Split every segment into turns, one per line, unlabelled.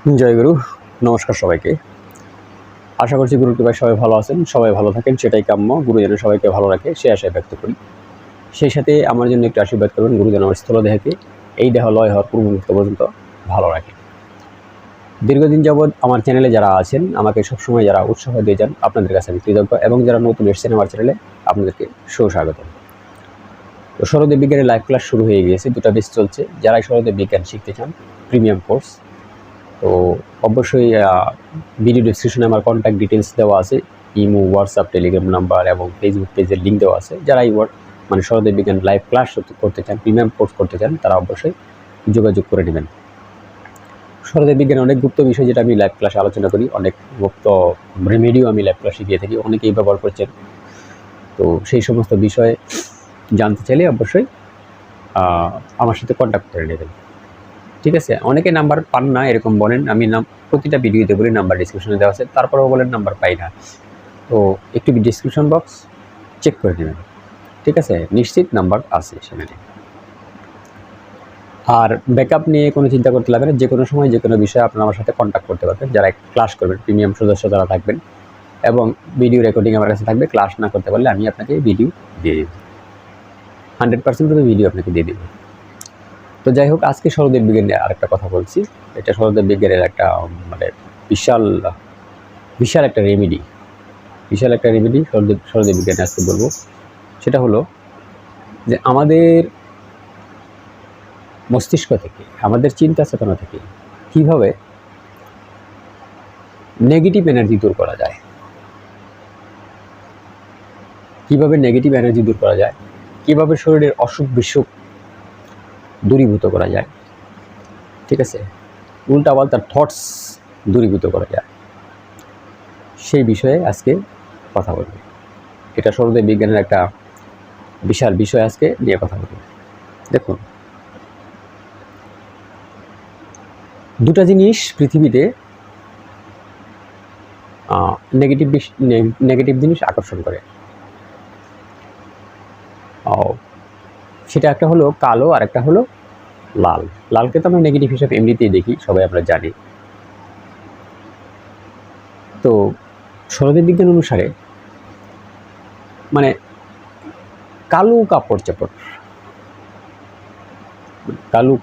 জয় গুরু। নমস্কার সবাইকে। আশা করছি গুরুর কৃপায় সবাই ভালো আছেন, সবাই ভালো থাকেন, সেটাই কাম্য। গুরু যেন সবাইকে ভালো রাখে সে আশায় ব্যক্ত করি। সেই সাথে আমার জন্য একটু আশীর্বাদ করবেন, গুরু যেন আমার স্থলদেহকে এই দেহ লয় হওয়ার পূর্ব মুহূর্ত পর্যন্ত ভালো রাখে। দীর্ঘদিন যাবৎ আমার চ্যানেলে যারা আছেন, আমাকে সবসময় যারা উৎসাহ দিয়ে যান, আপনাদের কাছে আমি কৃতজ্ঞ, এবং যারা নতুন এসেছেন আমার চ্যানেলে আপনাদেরকে সুস্বাগত। তো সরদেব বিজ্ঞানের লাইভ ক্লাস শুরু হয়ে গিয়েছে, 2টা বেচ চলছে। যারা সরদেব বিজ্ঞান শিখতে চান, প্রিমিয়াম কোর্স, তো অবশ্যই ভিডিও ডেসক্রিপশনে আমার কন্ট্যাক্ট ডিটেলস দেওয়া আছে, ইমো, হোয়াটসঅ্যাপ, টেলিগ্রাম নাম্বার এবং ফেসবুক পেজের লিঙ্ক দেওয়া আছে। যারা এই মানে সরদেব বিজ্ঞান লাইভ ক্লাস করতে চান, প্রিমিয়াম কোর্স করতে চান, তারা অবশ্যই যোগাযোগ করে নেবেন। সরদেব বিজ্ঞানের অনেক গুপ্ত বিষয় যেটা আমি লাইভ ক্লাসে আলোচনা করি, অনেক গুপ্ত রেমেডিও আমি লাইভ ক্লাসে দিয়ে থাকি, অনেকেই ব্যবহার করছেন। তো সেই সমস্ত বিষয়ে জানতে চাইলে অবশ্যই আমার সাথে কন্ট্যাক্ট করে নেবেন, ঠিক আছে? অনেকে নাম্বার পান না এরকম বলেন, আমি প্রতিটা ভিডিওতে বলি নাম্বার ডিসক্রিপশনে দেওয়া আছে, তারপরেও বলেন নাম্বার পাই না। তো একটু ডিসক্রিপশন বক্স চেক করে নেবেন, ঠিক আছে? নিশ্চিত নাম্বার আছে সেখানে। আর ব্যাকআপ নিয়ে কোনো চিন্তা করতে লাগবে না, যে কোনো সময় যে কোনো বিষয়ে আপনারা আমার সাথে কন্ট্যাক্ট করতে পারবেন। যারা ক্লাস করবেন, প্রিমিয়াম সদস্য যারা থাকবেন, এবং ভিডিও রেকর্ডিং আমার কাছে থাকবে। ক্লাস না করতে পারলে আমি আপনাকে ভিডিও দিয়ে দেব, 100% ভিডিও আপনাকে দিয়ে দেবো। তো যাই হোক, আজকে সরদেব বিজ্ঞানের আরেকটা কথা বলছি। এটা সরদেব বিজ্ঞানের একটা মানে বিশাল একটা রেমেডি, সরদেব বিজ্ঞানে আজকে বলবো। সেটা হলো যে আমাদের মস্তিষ্ক থেকে, আমাদের চিন্তা চেতনা থেকে কীভাবে নেগেটিভ এনার্জি দূর করা যায়, কীভাবে শরীরের অসুখ বিসুখ দূরীভূত করা যায়, ঠিক আছে? উল্টাপাল্টা থটস দূরীভূত করা যায়, সেই বিষয়ে আজকে কথা বলবো। এটা সরদেব বিজ্ঞানের একটা বিশাল বিষয়, আজকে নিয়ে কথা বলবো। দেখুন, দুটা জিনিস পৃথিবীতে নেগেটিভ জিনিস আকর্ষণ করে। সেটা একটা হলো কালো, আর একটা হলো লাল। লালকে তো আমরা নেগেটিভ হিসাবে এমনিতেই দেখি, সবাই আমরা জানি। তো সরদেব বিজ্ঞান অনুসারে মানে কালো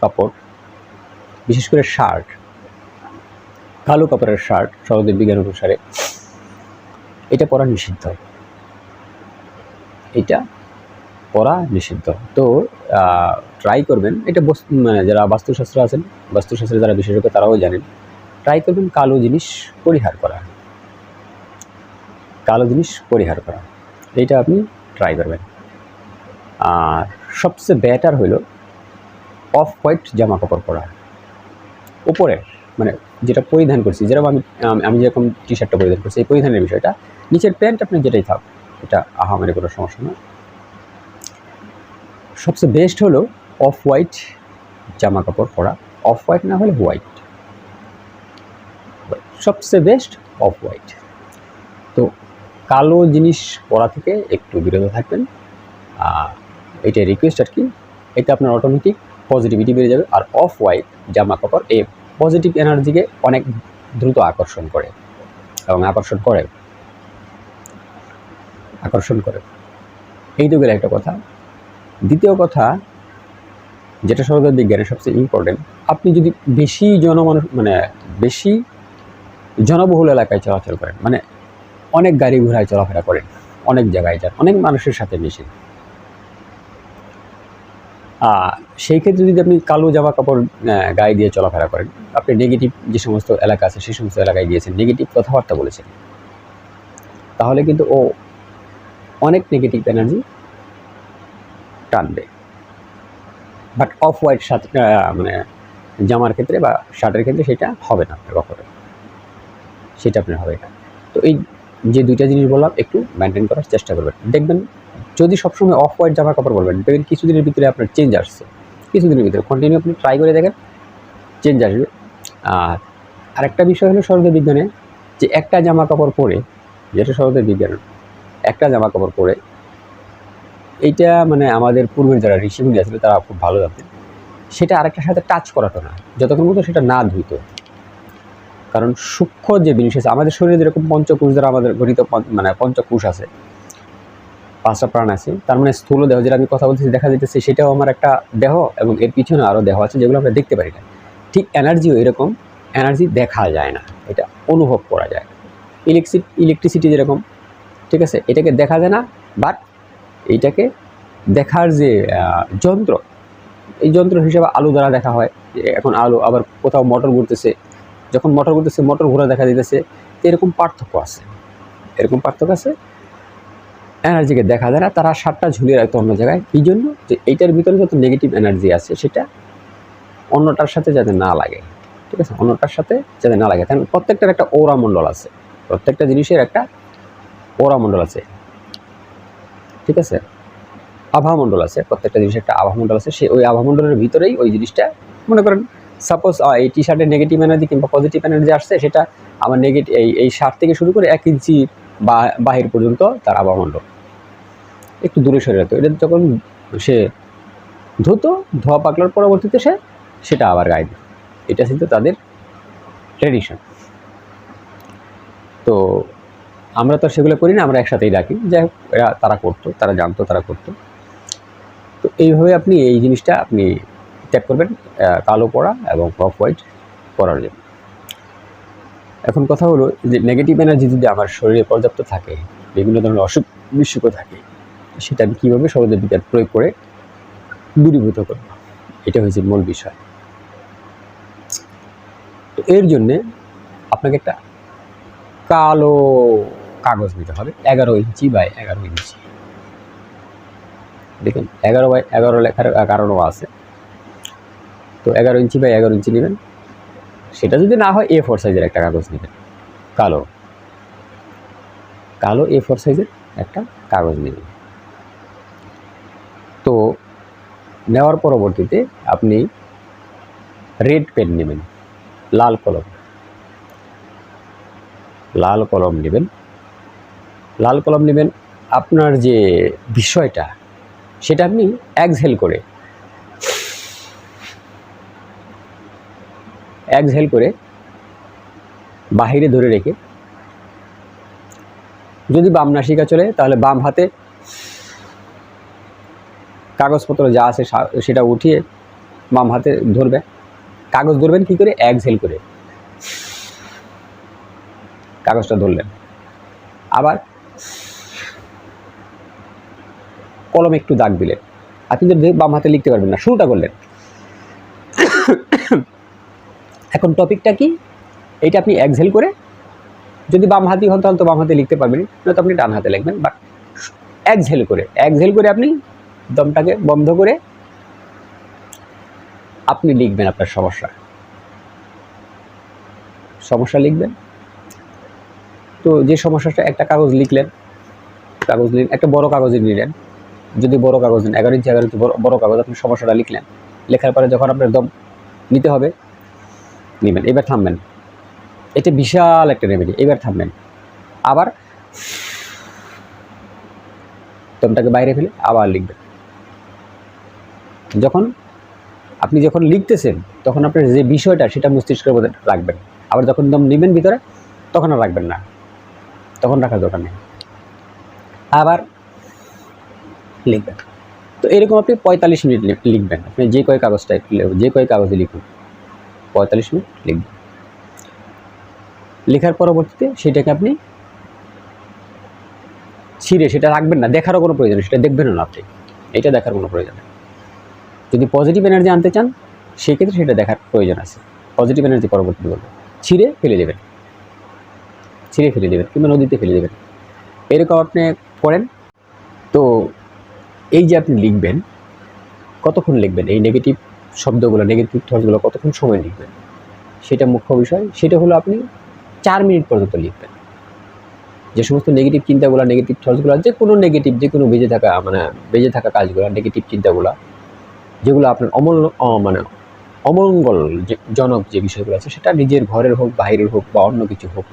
কাপড়, বিশেষ করে শার্ট, কালো কাপড়ের শার্ট সরদেব বিজ্ঞান অনুসারে এটা পরা নিষিদ্ধ। তো ট্রাই করবেন, এটা মানে যারা বাস্তুশাস্ত্রে যারা বিশেষজ্ঞ তারাও জানেন, ট্রাই করবেন কালো জিনিস পরিহার করা, এইটা আপনি ট্রাই করবেন। আর সবচেয়ে বেটার হলো অফ হোয়াইট জামা কাপড় পরা, উপরের মানে যেটা পরিধান করছি, যেরকম আমি যেরকম টি শার্টটা পরিধান করছি, এই পরিধানের বিষয়টা, নিচের প্যান্ট আপনি যেটাই থাক, এটা মানে কোনো সমস্যা না। সবচেয়ে বেস্ট হলো অফ হোয়াইট জামা কাপড় পরা, অফ হোয়াইট না হলে হোয়াইট, সবচেয়ে বেস্ট অফ হোয়াইট। তো কালো জিনিস পরা থেকে একটু বিরত থাকবেন, এটাই রিকোয়েস্ট আর কি। এটা আপনার অটোমেটিক পজিটিভিটি বেড়ে যাবে। আর অফ হোয়াইট জামা কাপড় এই পজিটিভ এনার্জিকে অনেক দ্রুত আকর্ষণ করে, এই তো গেলে একটা কথা। দ্বিতীয় কথা, যেটা সরদেব বিজ্ঞানের সবচেয়ে ইম্পর্টেন্ট, আপনি যদি বেশি জনবহুল এলাকায় চলাচল করেন, মানে অনেক গাড়ি ঘোড়ায় চলাফেরা করেন, অনেক জায়গায় যান, অনেক মানুষের সাথে মিশেন, সেই ক্ষেত্রে যদি আপনি কালো জামা কাপড় গায়ে দিয়ে চলাফেরা করেন, আপনি নেগেটিভ যে সমস্ত এলাকা আছে সেই সমস্ত এলাকায় গিয়েছেন, নেগেটিভ কথাবার্তা বলেছেন, তাহলে কিন্তু ও অনেক নেগেটিভ এনার্জি টানবে। বাট অফ হোয়াইট মানে জামার ক্ষেত্রে বা শার্টের ক্ষেত্রে সেটা হবে না আপনার কখনো, হবে না। তো এই যে দুইটা জিনিস বললাম, একটু মেনটেন করার চেষ্টা করবেন। দেখবেন যদি সবসময় অফ হোয়াইট জামা কাপড় বলবেন, দেখবেন কিছুদিনের ভিতরে আপনার চেঞ্জ আসছে, কিছুদিনের ভিতরে কন্টিনিউ আপনি ট্রাই করে দেখেন, চেঞ্জ আসবে। আর আরেকটা বিষয় হলো সরদেব বিজ্ঞানে, যে একটা জামা কাপড় পরে, যেটা সরদেব বিজ্ঞানের একটা জামা কাপড় পরে, এইটা মানে আমাদের পূর্বের যারা ঋষিমুনি আছিল তারা খুব ভালো জানতেন, সেটা আরেকটার সাথে টাচ করাতো না, যতক্ষণ মতো সেটা না ধুইতো। কারণ সূক্ষ্ম যে জিনিস আছে আমাদের শরীরে, যেরকম পঞ্চকোষ দ্বারা আমাদের গঠিত, মানে পঞ্চকোষ আছে, 5টা প্রাণ আছে, তার মানে স্থূল দেহ যেটা আমি কথা বলতেছি দেখা যাইতেছে, সেটাও আমার একটা দেহ, এবং এর পিছনে আরও দেহ আছে যেগুলো আমরা দেখতে পারি না। ঠিক এনার্জিও এরকম, এনার্জি দেখা যায় না, এটা অনুভব করা যায়। ইলেকট্রিসিটি যেরকম, ঠিক আছে, এটাকে দেখা যায় না, বাট এইটাকে দেখার যে যন্ত্র, এই যন্ত্র হিসেবে আলু দ্বারা দেখা হয়। এখন আলু, আবার কোথাও মোটর ঘুরতেছে, যখন মোটর ঘুরতেছে মোটর ঘোরা দেখা দিতেছে। এরকম পার্থক্য আছে, এরকম পার্থক্য আছে। এনার্জিকে দেখা যায় না, তারা 7টা ঝুলিয়ে রাখতো অন্য জায়গায়। এই জন্য যে এইটার ভিতরে যত নেগেটিভ এনার্জি আছে সেটা অন্যটার সাথে যাতে না লাগে, ঠিক আছে, অন্যটার সাথে যাতে না লাগে। তাহলে প্রত্যেকটার একটা ওরা মণ্ডল আছে, প্রত্যেকটা জিনিসের একটা ওরা মণ্ডল আছে, ঠিক আছে, আভামণ্ডল আছে, প্রত্যেকটা জিনিসের একটা আভামণ্ডল আছে। ওই আভামণ্ডলের ভিতরেই ওই জিনিসটা, মনে করেন সাপোজ এই টি শার্টের নেগেটিভ এনার্জি কিংবা পজিটিভ এনার্জি আসছে, সেটা আমার নেগেটিভ এই শার্ট থেকে শুরু করে 1 ইঞ্চি বাহির পর্যন্ত তার আভামণ্ডল একটু দূরে সরে যেত। এটা যখন সে ধোয়া পাকলার পরবর্তীতে সেটা আবার গায়ে দিত। এটা ছিল তাদের ট্র্যাডিশন। তো আমরা তো সেগুলো করি না, আমরা একসাথেই ডাকি, যাই হোক তারা করতো, তারা জানতো, তারা করতো। তো এইভাবে আপনি এই জিনিসটা আপনি ত্যাগ করবেন, কালো পড়া এবং অফ হোয়াইট পরার জন্য। এখন কথা হলো যে নেগেটিভ এনার্জি যদি আমার শরীরে পর্যাপ্ত থাকে, বিভিন্ন ধরনের অসুখ বিসুখও থাকে, সেটা আমি কীভাবে সহজে বিজ্ঞান প্রয়োগ করে দূরীভূত করব, এটা হচ্ছে মূল বিষয়। তো এর জন্যে আপনাকে একটা কালো কাগজ নিতে হবে, 11 ইঞ্চি বাই 11 ইঞ্চি। দেখুন 11 বাই 11 লেখার কারণও আছে। তো 11 ইঞ্চি বাই 11 ইঞ্চি নেবেন। সেটা যদি না হয় A4 সাইজের একটা কাগজ নেবেন, কালো A4 সাইজের একটা কাগজ নেবেন। তো নেওয়ার পরবর্তীতে আপনি রেড পেন নেবেন, লাল কলম নেবেন। লাল কলম নেবেন। আপনার যে বিষয়টা সেটা আপনি এক্সহেল করে বাহিরে ধরে রেখে, যদি বাম নাসিকা চলে তাহলে বাম হাতে কাগজপত্র যা আছে সেটা উঠিয়ে বাম হাতে ধরবে। কাগজ ধরবেন কী করে? এক্সহেল করে কাগজটা ধরলেন। আবার কলম একটু দাগ দিলেন। আপনি যদি বাম হাতে লিখতে পারবেন না, শুরুটা করলেন। এখন টপিকটা কি? এইটা আপনি এক্সহেল করে, যদি বাম হাতি হন তাহলে তো বাম হাতে লিখতে পারবেন, নয়তো আপনি ডান হাতে লিখবেন। বাট এক্সহেল করে আপনি দমটাকে বন্ধ করে আপনি লিখবেন আপনার সমস্যা লিখবেন। তো যে সমস্যাটা, একটা কাগজ লিখলেন, একটা বড় কাগজে নিলেন। যদি বড় কাগজ নেন, 11 ইঞ্চি বড় কাগজ, আপনি সমস্যাটা লিখলেন। লেখার পরে যখন আপনার দম নিতে হবে, নেবেন, এবার থামবেন। এটা বিশাল একটা রেমেডি। এবার থামবেন, আবার দমটাকে বাইরে ফেলে আবার লিখবেন। যখন লিখতেছেন তখন আপনার যে বিষয়টা সেটা মস্তিষ্কের মধ্যে রাখবেন। আবার যখন দম নেবেন ভিতরে, তখন আর রাখবেন না, তখন রাখার দরকার নেই, আবার লিখবেন। তো এরকম আপনি 45 মিনিট লিখবেন। আপনি যে কয় কাগজে লিখুন, 45 মিনিট লিখবেন। লেখার পরবর্তীতে সেটাকে আপনি ছিঁড়ে সেটা রাখবেন না, দেখারও কোনো প্রয়োজন নেই, সেটা দেখবেন না আপনি, এটা দেখার কোনো প্রয়োজন নেই। যদি পজিটিভ এনার্জি আনতে চান সেক্ষেত্রে সেটা দেখার প্রয়োজন আছে। পজিটিভ এনার্জি পরবর্তীতে বলবো, ছিঁড়ে ফেলে দেবেন কিংবা নদীতে ফেলে দেবেন। এরকম আপনি করেন। তো এই যে আপনি লিখবেন, কতক্ষণ লিখবেন এই নেগেটিভ শব্দগুলো, নেগেটিভ থটসগুলো কতক্ষণ সময় লিখবেন, সেটা মুখ্য বিষয়। সেটা হলো আপনি 4 মিনিট পর্যন্ত লিখবেন। যে সমস্ত নেগেটিভ চিন্তাগুলো, নেগেটিভ থটসগুলো, যে কোনো বেজে থাকা কাজগুলো, নেগেটিভ চিন্তাগুলো, যেগুলো আপনার অমঙ্গলজনক যে বিষয়গুলো আছে, সেটা নিজের ঘরের হোক, বাইরের হোক বা অন্য কিছু হোক,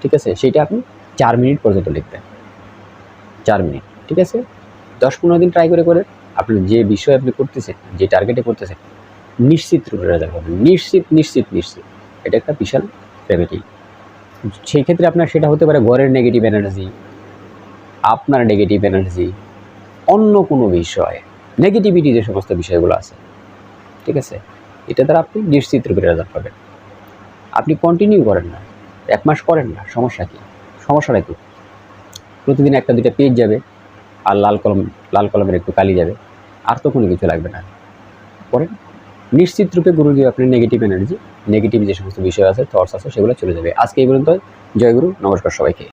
ঠিক আছে, সেটা আপনি 4 মিনিট পর্যন্ত লিখবেন। 4 মিনিট, ঠিক আছে। 10-15 দিন ট্রাই করে আপনি যে বিষয় আপনি করতেছেন, যে টার্গেটে করতেছেন, নিশ্চিত রূপে রেজাল্ট পাবেন। নিশ্চিত। এটা একটা বিশাল ফ্যামিলি। সেই ক্ষেত্রে আপনার সেটা হতে পারে ঘরের নেগেটিভ এনার্জি, আপনার নেগেটিভ এনার্জি, অন্য কোনো বিষয়, নেগেটিভিটি যে সমস্ত বিষয়গুলো আছে, ঠিক আছে, এটা দ্বারা আপনি নিশ্চিত রূপে রেজাল্ট পাবেন। আপনি কন্টিনিউ করেন না, 1 মাস করেন না, সমস্যা কী? সমস্যাটা কী? প্রতিদিন 1-2টা পেজ যাবে, আর লাল কলমের একটু কালি যাবে, আর তো কোনো কিছু লাগবে না। করেন, নিশ্চিত রূপে গুরু দিয়ে আপনার নেগেটিভ এনার্জি, নেগেটিভ যে সমস্ত বিষয় আছে, থটস আছে, সেগুলো চলে যাবে। আজকে এই পর্যন্ত। জয় গুরু, নমস্কার সবাইকে।